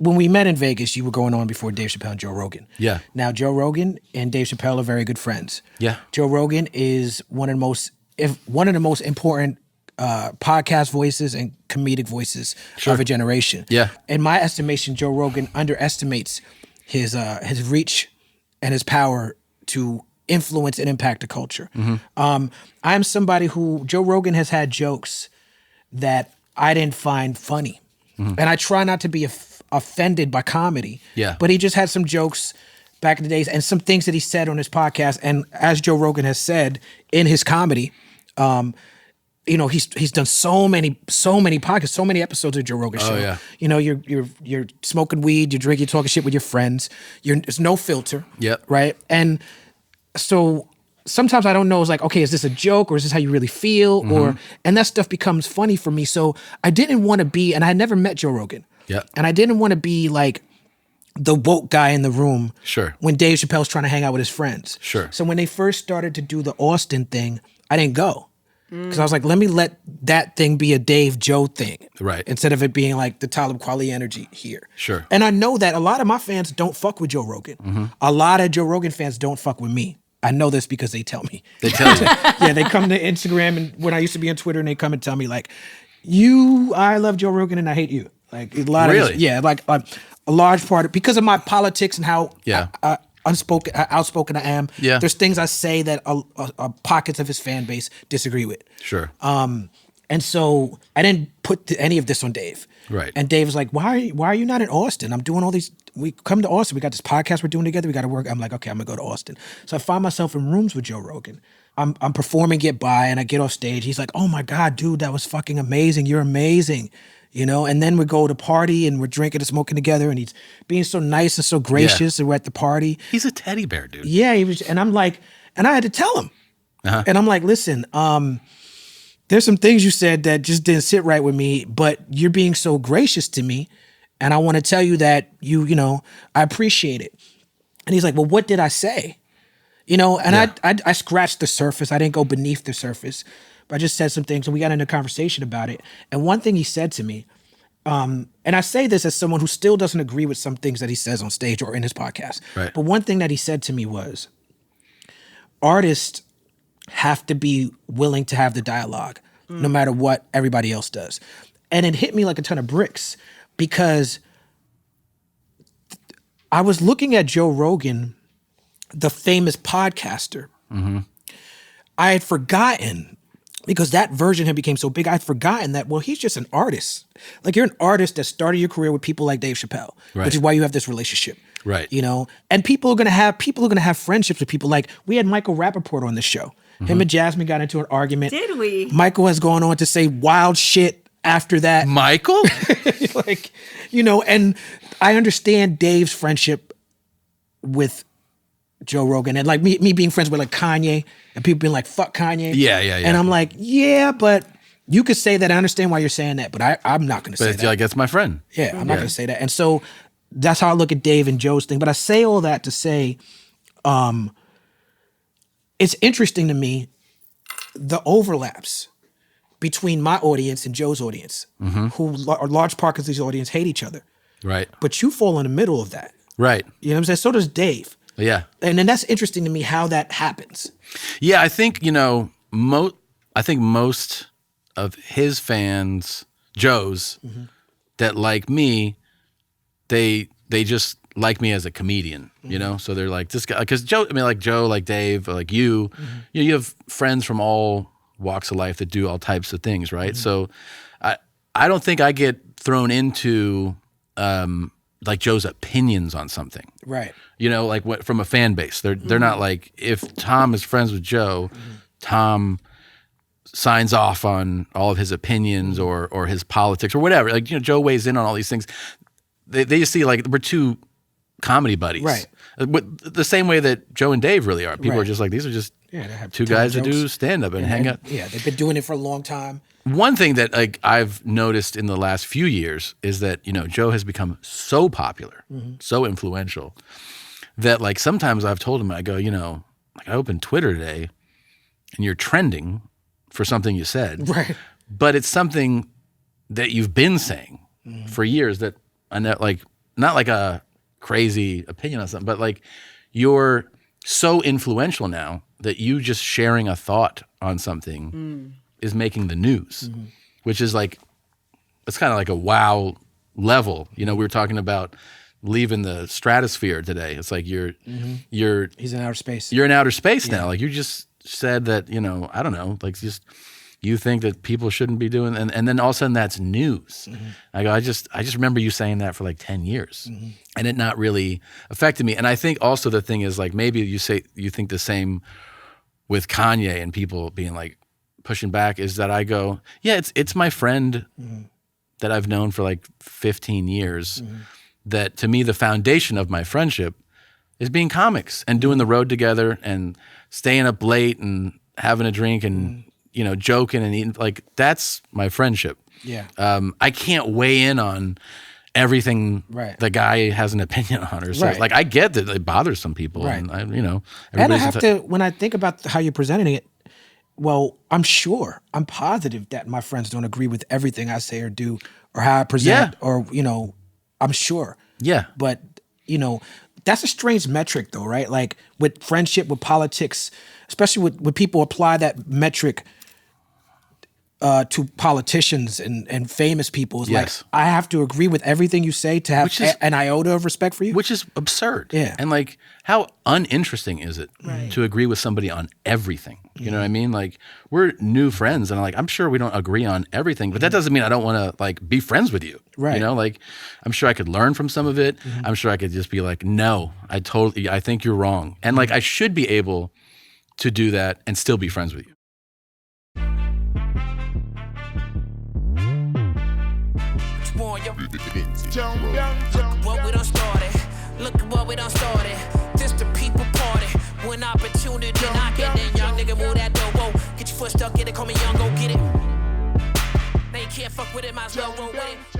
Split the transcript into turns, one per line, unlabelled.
when we met in Vegas, you were going on before Dave Chappelle and Joe Rogan.
Yeah.
Now, Joe Rogan and Dave Chappelle are very good friends.
Yeah.
Joe Rogan is one of the most important podcast voices and comedic voices of a generation.
Yeah.
In my estimation, Joe Rogan underestimates his reach and his power to influence and impact the culture. I'm somebody who, Joe Rogan has had jokes that I didn't find funny. And I try not to be offended by comedy.
Yeah.
But he just had some jokes back in the days and some things that he said on his podcast. And as Joe Rogan has said in his comedy, you know, he's done so many podcasts, so many episodes of Joe Rogan show.
Yeah.
You know, you're smoking weed, you're drinking, you're talking shit with your friends. There's no filter.
Yep.
Right. And so sometimes I don't know, it's like, okay, is this a joke or is this how you really feel? And that stuff becomes funny for me. So I didn't want to be, and I had never met Joe Rogan.
Yeah.
And I didn't want to be like the woke guy in the room.
Sure.
When Dave Chappelle's trying to hang out with his friends.
Sure.
So when they first started to do the Austin thing, I didn't go. Because I was like, let me let that thing be a Dave Joe thing.
Right.
Instead of it being like the Talib Kweli energy here.
Sure.
And I know that a lot of my fans don't fuck with Joe Rogan. A lot of Joe Rogan fans don't fuck with me. I know this because they tell me.
They tell you.
Yeah, they come to Instagram and when I used to be on Twitter and they come and tell me like, I love Joe Rogan and I hate you. Like a lot
Really?
of like a large part of, because of my politics and how outspoken I am.
Yeah.
There's things I say that pockets of his fan base disagree with.
Sure.
And so I didn't put any of this on Dave.
Right.
And Dave was like, why are you not in Austin? I'm doing all these, we come to Austin, we got this podcast we're doing together, we got to work. I'm like, okay, I'm gonna go to Austin. So I find myself in rooms with Joe Rogan. I'm performing Get By and I get off stage. He's like, oh my God, dude, that was fucking amazing. You're amazing. You know, and then we go to party and we're drinking and smoking together and he's being so nice and so gracious and we're at the party.
He's a teddy bear, dude.
Yeah, he was, and I'm like, and I had to tell him. And I'm like, listen, there's some things you said that just didn't sit right with me, but you're being so gracious to me. And I want to tell you that you know, I appreciate it. And he's like, well, what did I say? You know, and I scratched the surface. I didn't go beneath the surface. But I just said some things and we got into a conversation about it. And one thing he said to me, and I say this as someone who still doesn't agree with some things that he says on stage or in his podcast.
Right.
But one thing that he said to me was, artists have to be willing to have the dialogue no matter what everybody else does. And it hit me like a ton of bricks because I was looking at Joe Rogan, the famous podcaster. I had forgotten, because that version had became so big, I'd forgotten that, well, he's just an artist. Like, you're an artist that started your career with people like Dave Chappelle, which is why you have this relationship.
Right.
You know, and people are gonna have friendships with people. Like, we had Michael Rappaport on the show. Him and Jasmine got into an argument.
Did we?
Michael has gone on to say wild shit after that.
Michael?
Like, you know, and I understand Dave's friendship with Joe Rogan and like me being friends with like Kanye and people being like, fuck Kanye.
Yeah.
And I'm like, yeah, but you could say that. I understand why you're saying that, but I'm not going to say
But
that.
like, that's my friend.
Yeah, I'm not going to say that. And so that's how I look at Dave and Joe's thing. But I say all that to say, it's interesting to me, the overlaps between my audience and Joe's audience, who a large part of his audience hate each other.
Right.
But you fall in the middle of that.
Right.
You know what I'm saying? So does Dave.
Yeah.
And then that's interesting to me how that happens.
Yeah, I think, you know, most of his fans, Joe's, that like me, they just like me as a comedian, you know? So they're like, this guy, because Joe, like Dave, like you know, you have friends from all walks of life that do all types of things, right? So I don't think I get thrown into like Joe's opinions on something.
Right.
You know, like what, from a fan base. They're not like, if Tom is friends with Joe, Tom signs off on all of his opinions or his politics or whatever. Like, you know, Joe weighs in on all these things. They just see like we're two comedy buddies.
Right.
The same way that Joe and Dave really are. People are just like, these are just
they have
two
ton of
guys that
jokes.
do stand-up and hang out.
Yeah, they've been doing it for a long time.
One thing that like I've noticed in the last few years is that, you know, Joe has become so popular, so influential, that like sometimes I've told him, I go, you know, like I opened Twitter today and you're trending for something you said.
Right.
But it's something that you've been saying for years that I know, like, not like a crazy opinion on something, but like you're so influential now that you just sharing a thought on something is making the news, which is like, it's kind of like a wow level. You know, we were talking about leaving the stratosphere today. It's like you're
He's in outer space.
You're in outer space now. Like you just said that, you know, I don't know, like just you think that people shouldn't be doing, and then all of a sudden that's news. I go, I just remember you saying that for like 10 years and it not really affected me. And I think also the thing is like, maybe you think the same with Kanye and people being like pushing back, is that I go, yeah, it's my friend that I've known for like 15 years that to me, the foundation of my friendship is being comics and doing the road together and staying up late and having a drink and, you know, joking and eating. Like, that's my friendship.
Yeah.
I can't weigh in on everything the guy has an opinion on or says. Like, I get that it bothers some people. And, you know.
And I have to, when I think about how you're presenting it, well, I'm positive that my friends don't agree with everything I say or do or how I present or, you know, I'm sure.
Yeah.
But, you know, that's a strange metric though, right? Like with friendship, with politics, especially when people apply that metric to politicians and famous people. It's like, I have to agree with everything you say to have an iota of respect for you.
Which is absurd.
Yeah.
And like, how uninteresting is it to agree with somebody on everything? You know what I mean? Like, we're new friends and I'm sure we don't agree on everything, but that doesn't mean I don't want to like be friends with you.
Right.
You know, like I'm sure I could learn from some of it. I'm sure I could just be like, no, I think you're wrong. And like, I should be able to do that and still be friends with you.
What we done started. Look at what we done started. This the people party. When opportunity knocking, then young nigga move that door. Whoa, get your foot stuck in it, call me young, go get it. They can't fuck with it, might as well roll with it.